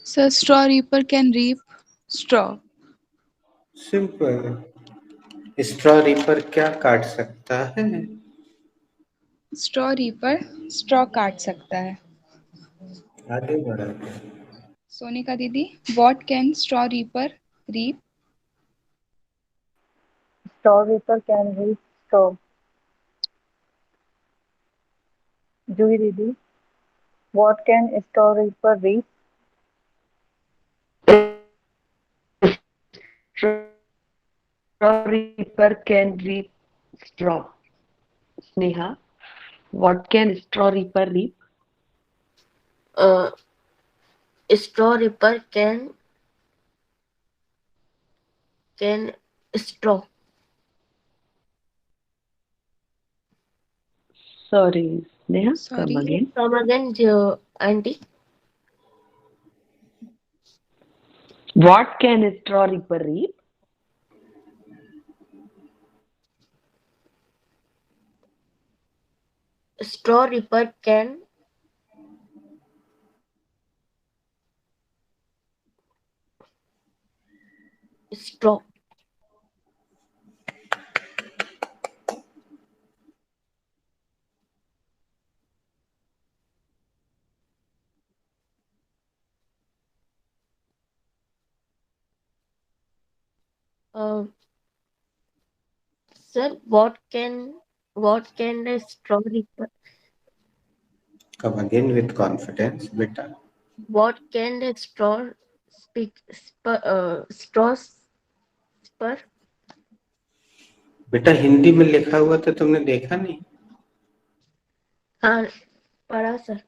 Sir, straw reaper can reap straw. Simple. Straw reaper क्या काट सकता है? Straw reaper straw काट सकता है. आगे बढ़ा। Sonika दीदी. What can straw reaper reap? straw reaper can reap straw. जूही दीदी। what can straw reaper reap? Straw reaper can reap straw. Neha. What can straw reaper reap? Uh, straw reaper can straw. Sorry, Neha, come Sorry. again. Come again, auntie. What can straw reaper reap? Straw reaper can straw. Uh, sir, what can the straw reaper? Come again with confidence, बेटा। What can the straw spur? बेटा हिंदी में लिखा हुआ तो तुमने देखा नहीं? हाँ, पढ़ा सर.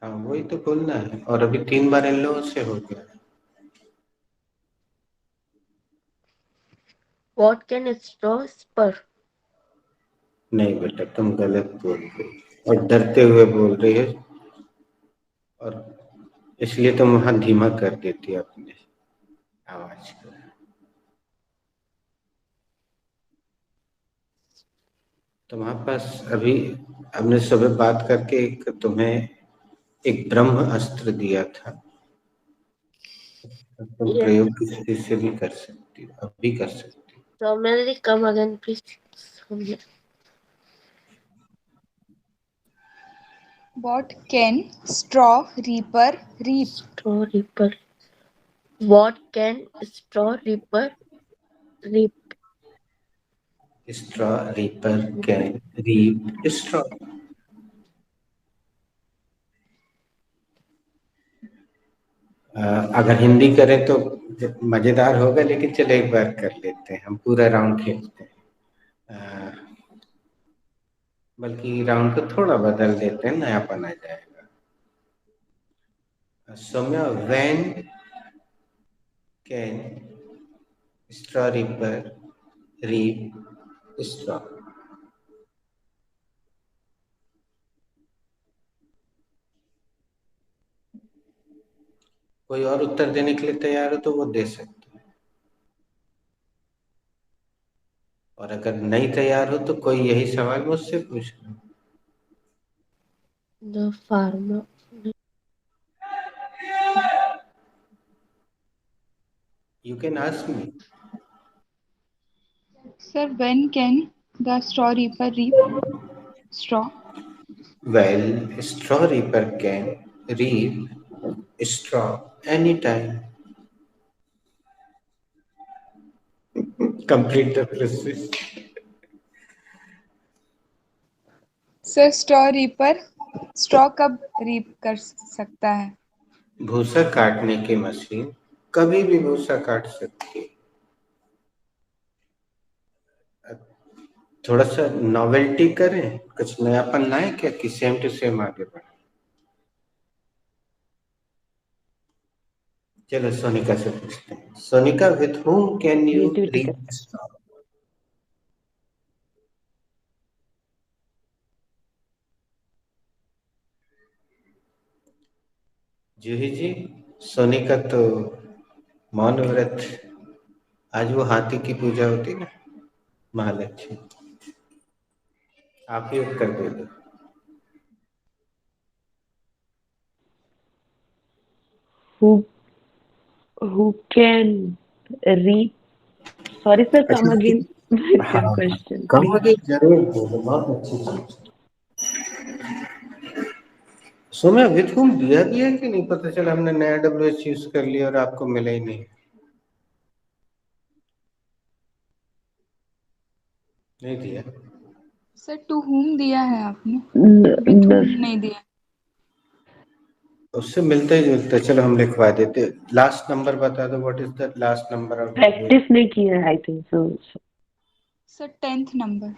हाँ वही तो बोलना है, और अभी 3 बार इन लोगों से हो गया। What can straw spur? नहीं बेटा तुम गलत बोल रही हो और डरते हुए बोल रही है, और इसलिए तुम वहां धीमा कर देती है अपने आवाज को। तुम्हारे पास अभी हमने सुबह बात करके एक तुम्हें एक ब्रह्म अस्त्र दिया था, तुम Yes. प्रयोग किसी से भी कर सकती हो, अब भी कर सकती हो। So, Melody, come again, please. Soumya. What can straw reaper reap? Straw reaper. What can straw reaper reap? Straw reaper can reap straw. अगर हिंदी करें तो मजेदार होगा, लेकिन चलो एक बार कर लेते हैं, हम पूरा राउंड खेलते हैं। बल्कि राउंड को थोड़ा बदल देते हैं, नयापन आ जाएगा। Saumya, when can straw reaper reap straw? कोई और उत्तर देने के लिए तैयार हो तो वो दे सकते हैं, और अगर नहीं तैयार हो तो कोई यही सवाल मुझसे पूछ लो। The farmer. You can ask me. Sir, when can the straw reaper reap straw? Well, straw reaper can reap straw anytime. Complete the process. Sir, straw reaper straw कब reap कर सकता है? भूसा काटने की मशीन कभी भी भूसा काट सकती है। थोड़ा सा नॉवेल्टी करें, कुछ नयापन लाए क्या कि सेम टू सेम आगे बढ़े? चलो सोनिका से पूछते हैं। Sonika, with whom can you creativity read करते स्टॉक? जूही जी, सोनिका तो मौन व्रत, आज वो हाथी की पूजा होती है ना, महालक्ष्मी, आप ही उत्तर दे दो। Who can read? Sorry, sir, come again with your हाँ, question, please. कहोगे जरूर बोलो, बहुत अच्छी चीज। सोम्या, विथ whom दिया भी है कि नहीं? पता चला हमने नया WH यूज कर लिया और आपको मिला ही नहीं। नहीं दिया? Sir, to whom दिया है आपने? With No, whom नहीं दिया? उससे मिलता ही जुलता, चलो हम लिखवा देते। लास्ट नंबर बता दो, what is the last number of practice नहीं किया है, I think so. Sir, 10th number.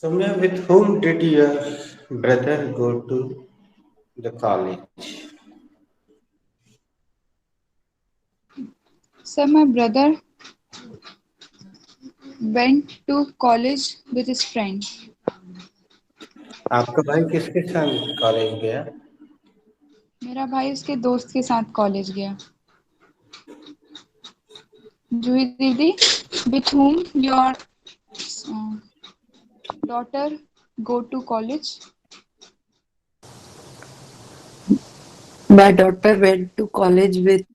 Soumya, with whom did your brother go to the college? Sir, my brother went to college with his friend. आपका भाई किसके साथ college गया? मेरा भाई उसके दोस्त के साथ कॉलेज गया। जूही दीदी, with whom your daughter go to college? My daughter went to college with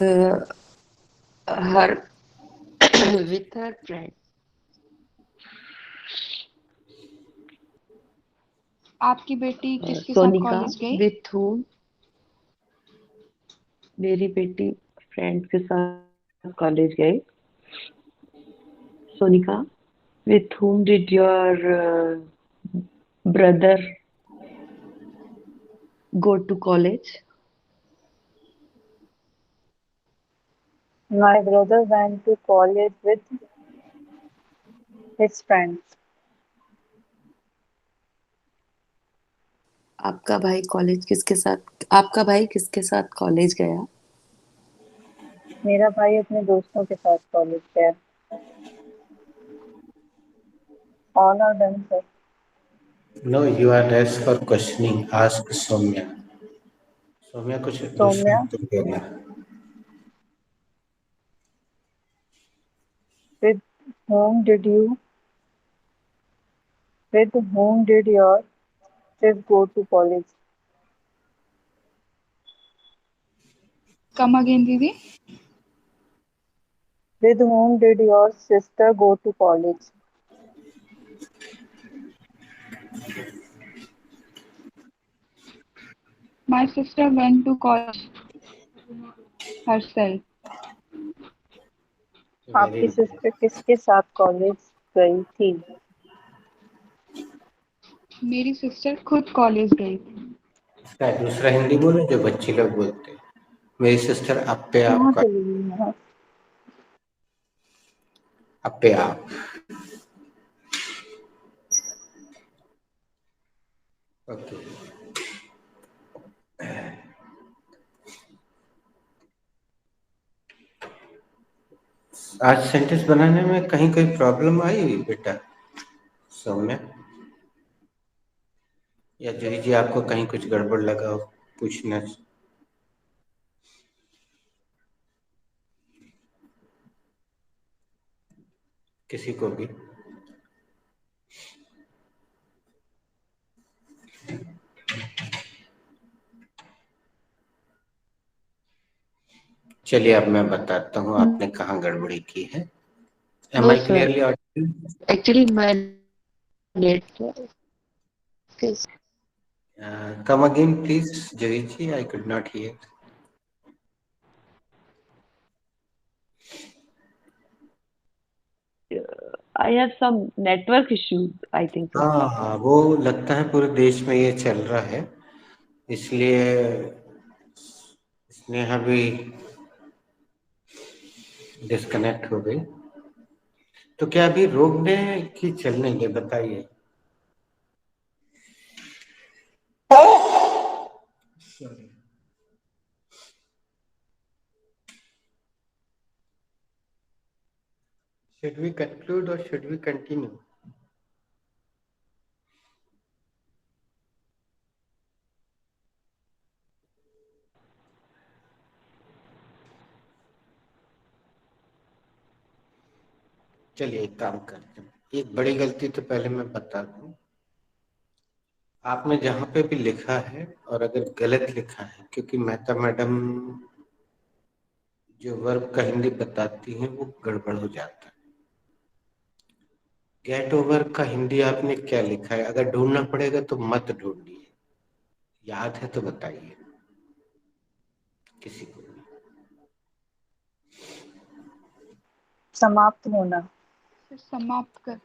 her with her friend. आपकी बेटी किसके साथ Sonika, कॉलेज गई? with whom? मेरी बेटी फ्रेंड के साथ कॉलेज गई। Sonika, with whom did your brother go to college? My brother went to college with his friends. आपका भाई किसके साथ कॉलेज गया? मेरा भाई अपने दोस्तों के साथ कॉलेज गया। All are done, sir. No, you are asked for questioning. Ask Soumya. Saumya कुछ दूसरा Soumya, उत्तर देना। with whom did you with whom did your sis go to college? Come again, Didi. With whom did your sister go to college? My sister went to college herself. Very आपकी good. Sister किसके साथ college गई थी? मेरी sister खुद college गई थी। इसका दूसरा हिंदी बोलो जो बच्चे लोग बोलते हैं। मेरी सिस्टर अपे कहाँ आपका चली गई है? अपे आप। ओके। आज सेंटेंस बनाने में कहीं कोई प्रॉब्लम आई बेटा सौम्या, या जूही जी आपको कहीं कुछ गड़बड़ लगा हो पूछना? किसी को भी? चलिए अब मैं बताता हूँ आपने कहाँ गड़बड़ी की है। Um No, I sir. Clearly audible? Actually, my net. Yes. Come again please Juhi ji, I could not hear. I have some network issues, I think so. हाँ हाँ, वो लगता है पूरे देश में ये चल रहा है, इसलिए स्नेहा भी डिस्कनेक्ट हो गई। तो क्या अभी रोक दें कि चलने दे, बताइए। Should we conclude or should we continue? चलिए एक काम करते हैं, एक बड़ी गलती तो पहले मैं बता दूं। आपने जहां पे भी लिखा है और अगर गलत लिखा है, क्योंकि मेहता मैडम जो वर्ब का हिंदी बताती हैं वो गड़बड़ हो जाता है। गेट ओवर का हिंदी आपने क्या लिखा है? अगर ढूंढना पड़ेगा तो मत ढूंढिए, याद है तो बताइए किसी को। समाप्त होना। समाप्त कर।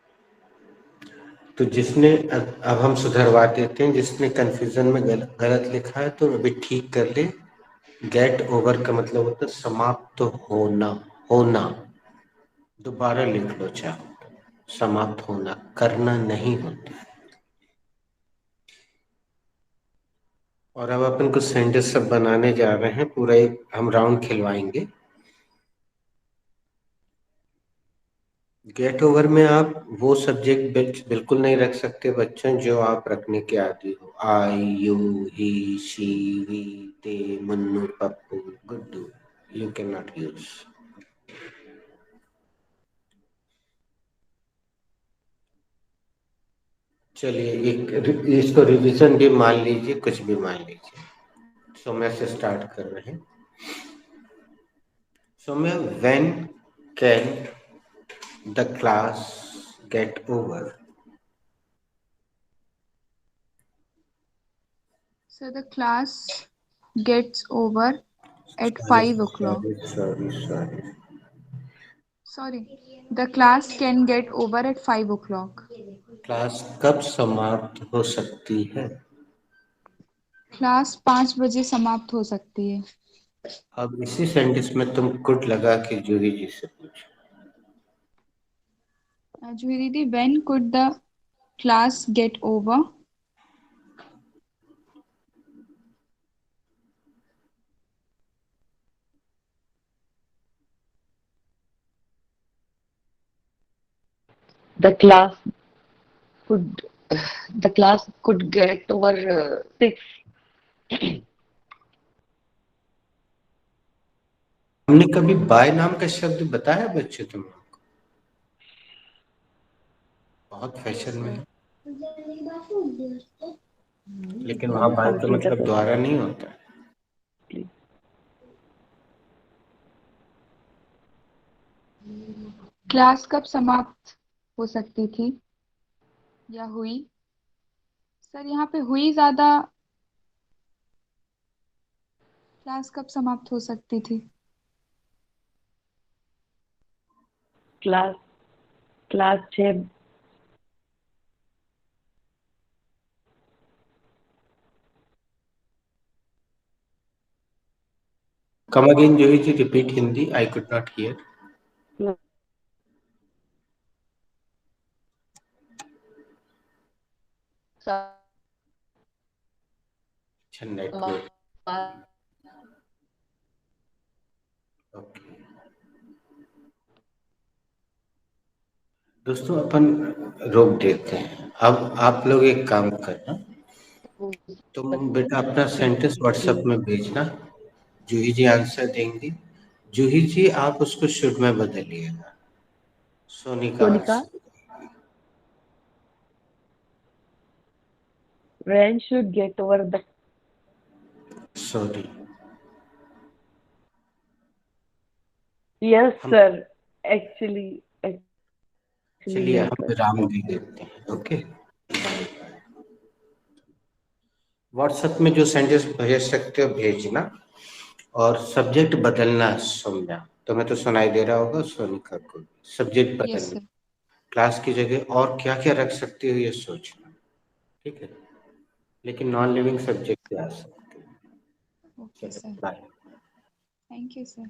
तो जिसने अब हम सुधरवा देते हैं, जिसने कंफ्यूजन में गलत लिखा है तो अभी ठीक कर ले। गेट ओवर का मतलब होता है समाप्त होना। होना दोबारा लिख लो चाहो तो, समाप्त होना, करना नहीं होता। और अब अपन कुछ सेंटेंस सब बनाने जा रहे हैं, पूरा एक हम राउंड खिलवाएंगे। गेट ओवर में आप वो सब्जेक्ट बिल्कुल नहीं रख सकते बच्चों जो आप रखने के आदी हो। आई, यू, ही, शी, वी, ते, Munnu, Pappu, Guddu, you can not use. चलिए एक इसको रिवीजन भी मान लीजिए, कुछ भी मान लीजिए। सौम्या से स्टार्ट कर रहे हैं। Saumya, when can the class get over? So the class gets over at 5 o'clock. Sorry. Sorry. The class can get over at 5 o'clock. Class कब समाप्त हो सकती है? क्लास 5 बजे समाप्त हो सकती है। अब इसी सेंटेंस में तुम कुड लगा के जूही जी से पूछो। Juhi Didi, when could the class get over? The class could the class could get over 6. हमने कभी बाय नाम का शब्द बताया बच्चे तुम लोग को? बहुत फैशन में है, लेकिन वहां बाय का Complete the मतलब द्वारा नहीं होता है। please. क्लास कब समाप्त हो सकती थी या हुई? सर यहाँ पे हुई ज्यादा, क्लास कब समाप्त हो सकती थी? Class class 6। Come again, Johi, repeat Hindi. I could not hear. Network. Okay. दोस्तों अपन रोक देते हैं। अब आप लोग एक काम करना, तुम बेटा अपना सेंटेंस व्हाट्सएप में भेजना, जूही जी आंसर देंगी। जूही जी आप उसको शुड में बदलिएगा, Sonika Sonika, answer. Ren should get over the. Sorry, Yes, हम sir. Actually, चलिए yes, हम sir. विराम दे देते हैं। ओके, व्हाट्सएप में जो सेंटेंस भेज सकते हो भेजना, और सब्जेक्ट बदलना है। सौम्या, तुम्हें तो सुनाई दे रहा होगा, सोनिका को सब्जेक्ट यस बदलना, सर। क्लास की जगह और क्या क्या रख सकते हो ये सोचना, ठीक है? लेकिन नॉन लिविंग सब्जेक्ट आ सकते हैं। ओके चलो sir, bye. Thank you sir.